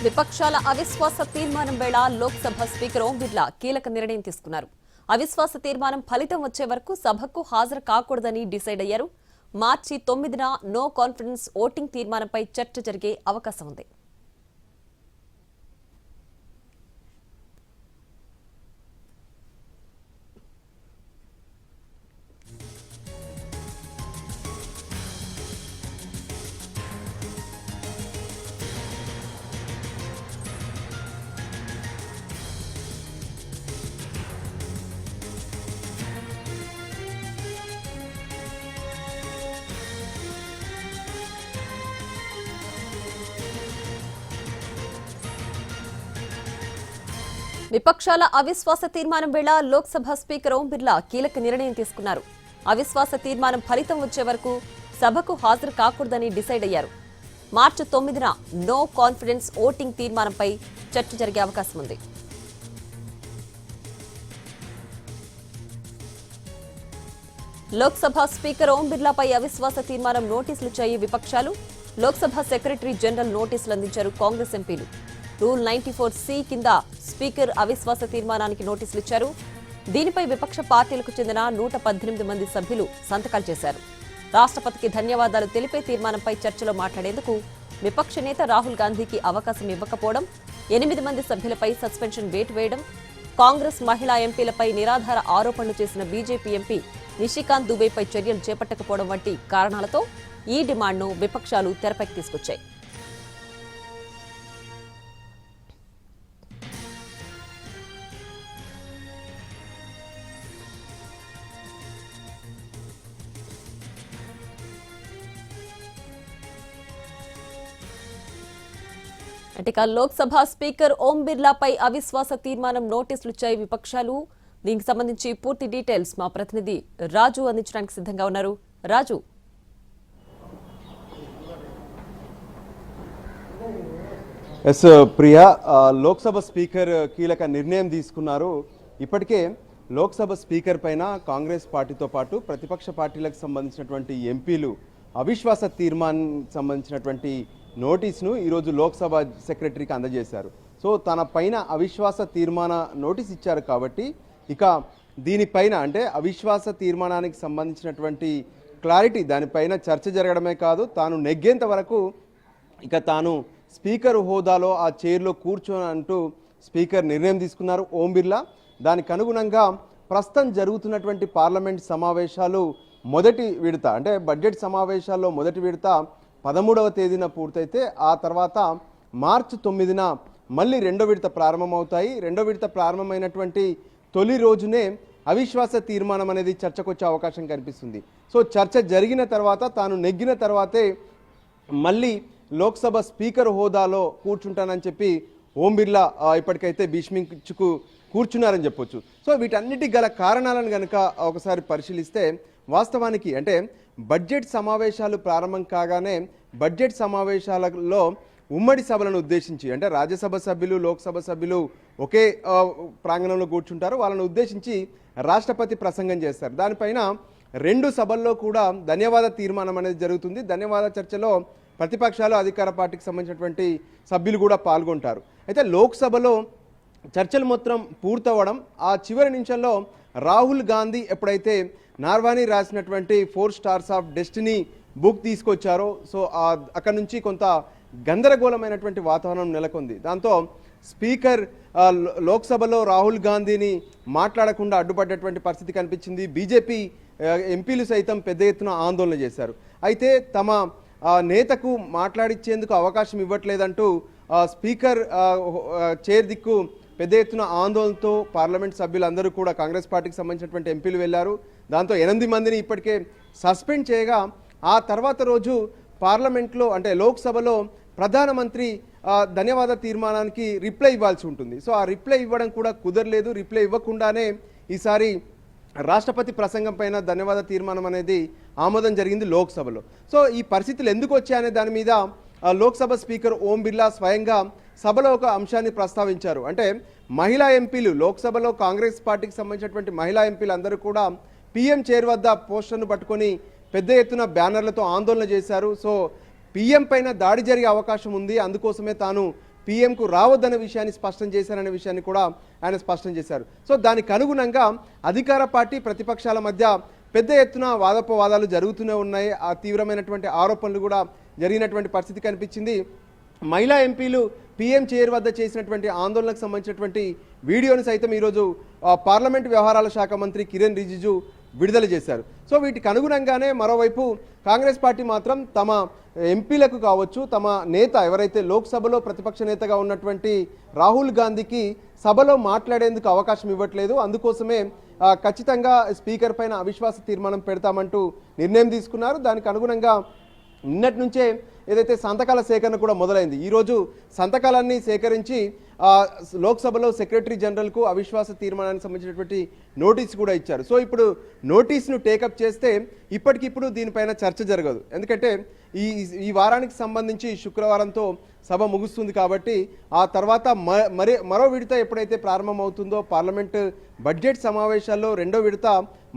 విపక్షాల అవిశ్వాస తీర్మానం వేళ లోక్సభ స్పీకర్ ఓం బిర్లా కీలక నిర్ణయం తీసుకున్నారు. అవిశ్వాస తీర్మానం ఫలితం వచ్చే వరకు సభకు హాజరు కాకూడదని డిసైడ్ అయ్యారు. మార్చి 9న నో కాన్ఫిడెన్స్ ఓటింగ్ తీర్మానంపై చర్చ జరిగే అవకాశం ఉంది. విపక్షాల అవిశ్వాస తీర్మానం వేళ లోక్సభ స్పీకర్ ఓం బిర్లా కీలక నిర్ణయం తీసుకున్నారు. అవిశ్వాస తీర్మానం ఫలితం వచ్చే వరకు సభకు హాజరు కాకూడదని డిసైడ్ అయ్యారు. మార్చి 9న నో కాన్ఫిడెన్స్ ఓటింగ్ తీర్మానంపై చర్చ జరిగే అవకాశం ఉంది. లోక్సభ స్పీకర్ ఓం బిర్లాపై అవిశ్వాస తీర్మానం నోటీసులు ఇచ్చాయి విపక్షాలు. లోక్సభ సెక్రటరీ జనరల్ నోటీసులు అందించారు కాంగ్రెస్ ఎంపీలు. రూల్ 94C కింద స్పీకర్ అవిశ్వాస తీర్మానానికి నోటీసులు ఇచ్చారు. దీనిపై విపక్ష పార్టీలకు చెందిన 118 మంది సభ్యులు సంతకాలు చేశారు. రాష్ట్రపతికి ధన్యవాదాలు తెలిపే తీర్మానంపై చర్చలో మాట్లాడేందుకు విపక్ష నేత రాహుల్ గాంధీకి అవకాశం ఇవ్వకపోవడం, 8 మంది సభ్యులపై సస్పెన్షన్ వేటు వేయడం, కాంగ్రెస్ మహిళా ఎంపీలపై నిరాధార ఆరోపణలు చేసిన బీజేపీ ఎంపీ నిషికాంత్ దుబేపై చర్యలు చేపట్టకపోవడం వంటి కారణాలతో ఈ డిమాండ్ను విపక్షాలు తెరపైకి తీసుకొచ్చాయి. ఇక లోక్సభ స్పీకర్ ఓం బిర్లాపై అవిశ్వాస తీర్మానం నోటీసులు ఇచ్చాయి విపక్షాలు. దీనికి సంబంధించి పూర్తి డీటెయిల్స్ మా ప్రతినిధి రాజు అందించడానికి సిద్ధంగా ఉన్నారు. రాజు, ఎస్ ప్రియా, లోక్సభ స్పీకర్ కీలక నిర్ణయం తీసుకున్నారు. ఇప్పటికే లోక్సభ స్పీకర్ పైన కాంగ్రెస్ పార్టీతో పాటు ప్రతిపక్ష పార్టీలకు సంబంధించినటువంటి ఎంపీలు అవిశ్వాస తీర్మానం సంబంధించినటువంటి నోటీసును ఈరోజు లోక్సభ సెక్రటరీకి అందజేశారు. సో తన పైన అవిశ్వాస తీర్మాన నోటీస్ ఇచ్చారు కాబట్టి ఇక దీనిపైన అంటే అవిశ్వాస తీర్మానానికి సంబంధించినటువంటి క్లారిటీ దానిపైన చర్చ జరగడమే కాదు, తాను నెగ్గేంత వరకు ఇక తాను స్పీకర్ హోదాలో ఆ చైర్లో కూర్చోనంటూ స్పీకర్ నిర్ణయం తీసుకున్నారు ఓం బిర్లా. దానికి అనుగుణంగా ప్రస్తుతం జరుగుతున్నటువంటి పార్లమెంట్ సమావేశాలు మొదటి విడత అంటే బడ్జెట్ సమావేశాల్లో మొదటి విడత 13వ తేదీన పూర్తయితే ఆ తర్వాత మార్చి 9న మళ్ళీ రెండో విడత ప్రారంభమవుతాయి. రెండో విడత ప్రారంభమైనటువంటి తొలి రోజునే అవిశ్వాస తీర్మానం అనేది చర్చకొచ్చే అవకాశం కనిపిస్తుంది. సో చర్చ జరిగిన తర్వాత తాను నెగ్గిన తర్వాతే మళ్ళీ లోక్సభ స్పీకర్ హోదాలో కూర్చుంటానని చెప్పి ఓం బిర్లా ఇప్పటికైతే భీష్మించుకు కూర్చున్నారని చెప్పొచ్చు. సో వీటన్నిటికి గల కారణాలను కనుక ఒకసారి పరిశీలిస్తే వాస్తవానికి అంటే బడ్జెట్ సమావేశాలు ప్రారంభం కాగానే బడ్జెట్ సమావేశాలలో ఉమ్మడి సభలను ఉద్దేశించి అంటే రాజ్యసభ సభ్యులు లోక్సభ సభ్యులు ఒకే ప్రాంగణంలో కూర్చుంటారు. వాళ్ళను ఉద్దేశించి రాష్ట్రపతి ప్రసంగం చేస్తారు. దానిపైన రెండు సభల్లో కూడా ధన్యవాద తీర్మానం అనేది జరుగుతుంది. ధన్యవాద చర్చలో ప్రతిపక్షాలు అధికార పార్టీకి సంబంధించినటువంటి సభ్యులు కూడా పాల్గొంటారు. అయితే లోక్సభలో చర్చలు మొత్తం పూర్తవడం ఆ చివరి నిమిషంలో రాహుల్ గాంధీ ఎప్పుడైతే నార్వాణి రాసినటువంటి 4 స్టార్స్ ఆఫ్ డెస్టినీ బుక్ తీసుకొచ్చారో సో అక్కడ నుంచి కొంత గందరగోళమైనటువంటి వాతావరణం నెలకొంది. దాంతో స్పీకర్ లోక్సభలో రాహుల్ గాంధీని మాట్లాడకుండా అడ్డుపడ్డటువంటి పరిస్థితి కనిపించింది. బీజేపీ ఎంపీలు సైతం పెద్ద ఎత్తున ఆందోళన చేశారు. అయితే తమ నేతకు మాట్లాడించేందుకు అవకాశం ఇవ్వట్లేదంటూ స్పీకర్ చైర్ దిక్కు పెద్ద ఎత్తున ఆందోళనతో పార్లమెంట్ సభ్యులందరూ కూడా కాంగ్రెస్ పార్టీకి సంబంధించినటువంటి ఎంపీలు వెళ్లారు. దాంతో 8 మందిని ఇప్పటికే సస్పెండ్ చేయగా ఆ తర్వాత రోజు పార్లమెంట్లో అంటే లోక్సభలో ప్రధానమంత్రి ధన్యవాద తీర్మానానికి రిప్లై ఇవ్వాల్సి ఉంటుంది. సో ఆ రిప్లై ఇవ్వడం కూడా కుదరలేదు. రిప్లై ఇవ్వకుండానే ఈసారి రాష్ట్రపతి ప్రసంగం పైన ధన్యవాద తీర్మానం అనేది ఆమోదం జరిగింది లోక్సభలో. సో ఈ పరిస్థితులు ఎందుకు వచ్చాయనే దాని మీద లోక్సభ స్పీకర్ ఓం బిర్లా స్వయంగా సభలో ఒక అంశాన్ని ప్రస్తావించారు. అంటే మహిళా ఎంపీలు లోక్సభలో కాంగ్రెస్ పార్టీకి సంబంధించినటువంటి మహిళా ఎంపీలు అందరూ కూడా పీఎం చైర్ వద్ద పోస్టర్ను పట్టుకొని పెద్ద ఎత్తున బ్యానర్లతో ఆందోళన చేశారు. సో పీఎం పైన దాడి జరిగే అవకాశం ఉంది, అందుకోసమే తాను పీఎంకు రావద్దనే విషయాన్ని స్పష్టం చేశారనే విషయాన్ని కూడా ఆయన స్పష్టం చేశారు. సో దానికి అనుగుణంగా అధికార పార్టీ ప్రతిపక్షాల మధ్య పెద్ద ఎత్తున వాదోపవాదాలు జరుగుతూనే ఉన్నాయి. ఆ తీవ్రమైనటువంటి ఆరోపణలు కూడా జరిగినటువంటి పరిస్థితి కనిపించింది. మహిళా ఎంపీలు పీఎం చైర్ వద్ద చేసినటువంటి ఆందోళనకు సంబంధించినటువంటి వీడియోని సైతం ఈరోజు పార్లమెంటు వ్యవహారాల శాఖ మంత్రి కిరణ్ రిజిజు విడుదల చేశారు. సో వీటికి అనుగుణంగానే మరోవైపు కాంగ్రెస్ పార్టీ మాత్రం తమ ఎంపీలకు కావచ్చు, తమ నేత ఎవరైతే లోక్సభలో ప్రతిపక్ష నేతగా ఉన్నటువంటి రాహుల్ గాంధీకి సభలో మాట్లాడేందుకు అవకాశం ఇవ్వట్లేదు. అందుకోసమే ఖచ్చితంగా స్పీకర్ పైన అవిశ్వాస తీర్మానం పెడతామంటూ నిర్ణయం తీసుకున్నారు. దానికి అనుగుణంగా నిన్నటి నుంచే ఏదైతే సంతకాల సేకరణ కూడా మొదలైంది. ఈరోజు సంతకాలన్నీ సేకరించి లోక్సభలో సెక్రటరీ జనరల్కు అవిశ్వాస తీర్మానానికి సంబంధించినటువంటి నోటీస్ కూడా ఇచ్చారు. సో ఇప్పుడు నోటీస్ను టేకప్ చేస్తే ఇప్పటికిప్పుడు దీనిపైన చర్చ జరగదు. ఎందుకంటే ఈ వారానికి సంబంధించి శుక్రవారంతో సభ ముగుస్తుంది కాబట్టి ఆ తర్వాత మరో విడత ఎప్పుడైతే ప్రారంభమవుతుందో పార్లమెంటు బడ్జెట్ సమావేశాల్లో రెండో విడత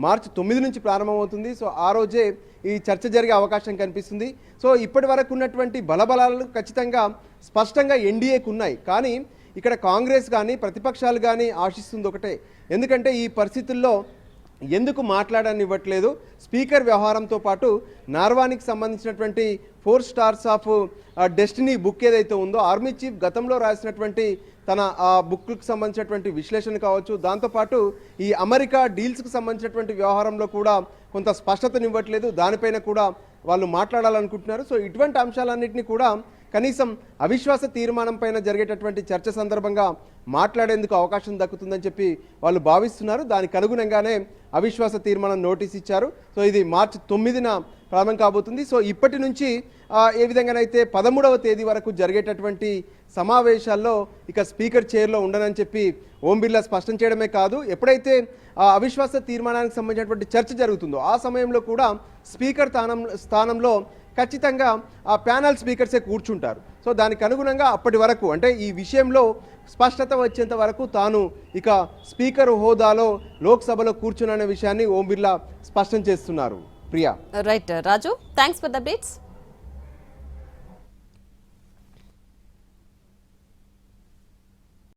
మార్చి 9 నుంచి ప్రారంభమవుతుంది. సో ఆ రోజే ఈ చర్చ జరిగే అవకాశం కనిపిస్తుంది. సో ఇప్పటి వరకు ఉన్నటువంటి బలబలాలు ఖచ్చితంగా స్పష్టంగా ఎన్డీఏకు ఉన్నాయి. కానీ ఇక్కడ కాంగ్రెస్ కానీ ప్రతిపక్షాలు కానీ ఆశిస్తుంది ఒకటే, ఎందుకంటే ఈ పరిస్థితుల్లో ఎందుకు మాట్లాడనివ్వట్లేదు, స్పీకర్ వ్యవహారంతో పాటు నార్వానికి సంబంధించినటువంటి 4 స్టార్స్ ఆఫ్ డెస్టినీ బుక్ ఏదైతే ఉందో ఆర్మీ చీఫ్ గతంలో రాసినటువంటి తన ఆ బుక్కు సంబంధించినటువంటి విశ్లేషణ కావచ్చు, దాంతోపాటు ఈ అమెరికా డీల్స్కి సంబంధించినటువంటి వ్యవహారంలో కూడా కొంత స్పష్టతనివ్వట్లేదు, దానిపైన కూడా వాళ్ళు మాట్లాడాలనుకుంటున్నారు. సో ఇటువంటి అంశాలన్నింటినీ కూడా కనీసం అవిశ్వాస తీర్మానం పైన జరిగేటటువంటి చర్చ సందర్భంగా మాట్లాడేందుకు అవకాశం దక్కుతుందని చెప్పి వాళ్ళు భావిస్తున్నారు. దానికి అనుగుణంగానే అవిశ్వాస తీర్మానం నోటీస్ ఇచ్చారు. సో ఇది మార్చి 9న ప్రారంభం కాబోతుంది. సో ఇప్పటి నుంచి ఏ విధంగానైతే 13వ తేదీ వరకు జరిగేటటువంటి సమావేశాల్లో ఇక స్పీకర్ చైర్లో ఉండనని చెప్పి ఓం బిర్లా స్పష్టం చేయడమే కాదు, ఎప్పుడైతే అవిశ్వాస తీర్మానానికి సంబంధించినటువంటి చర్చ జరుగుతుందో ఆ సమయంలో కూడా స్పీకర్ స్థానంలో ఖచ్చితంగా ఆ ప్యానల్ స్పీకర్సే కూర్చుంటారు. సో దానికి అనుగుణంగా అప్పటి వరకు అంటే ఈ విషయంలో స్పష్టత వచ్చేంత వరకు తాను ఇక స్పీకర్ హోదాలో లోక్సభలో కూర్చున్న విషయాన్ని ఓం బిర్లా స్పష్టం చేస్తున్నారు. Priya. Right Raju, thanks for the updates.